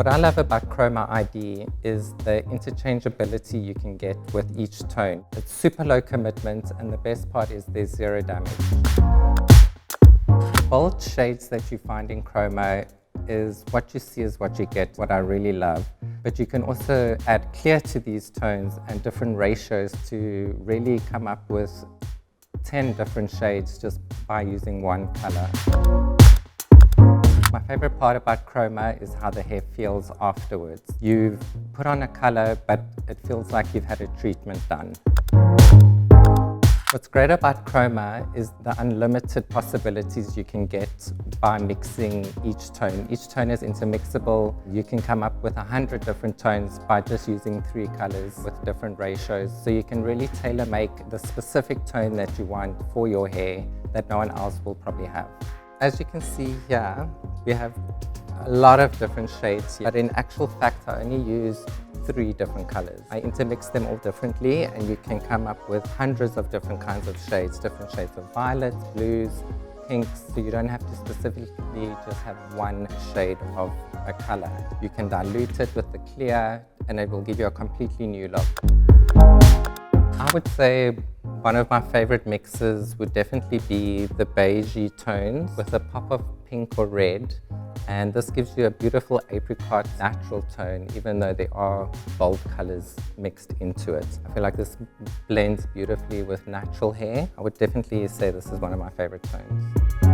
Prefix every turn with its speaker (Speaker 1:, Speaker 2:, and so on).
Speaker 1: What I love about CHROMA ID is the interchangeability you can get with each tone. It's super low commitment, and the best part is there's zero damage. Bold shades that you find in CHROMA is what you see is what you get, what I really love. But you can also add clear to these tones and different ratios to really come up with 10 different shades just by using one color. My favorite part about CHROMA is how the hair feels afterwards. You've put on a color, but it feels like you've had a treatment done. What's great about CHROMA is the unlimited possibilities you can get by mixing each tone. Each tone is intermixable. You can come up with 100 different tones by just using 3 colors with different ratios. So you can really tailor-make the specific tone that you want for your hair that no one else will probably have. As you can see here, we have a lot of different shades here, but in actual fact, I only use 3 different colors. I intermix them all differently, and you can come up with hundreds of different kinds of shades, different shades of violets, blues, pinks, so you don't have to specifically just have one shade of a color. You can dilute it with the clear, and it will give you a completely new look. I would say one of my favorite mixes would definitely be the beigey tones with a pop of pink or red. And this gives you a beautiful apricot natural tone, even though there are bold colors mixed into it. I feel like this blends beautifully with natural hair. I would definitely say this is one of my favorite tones.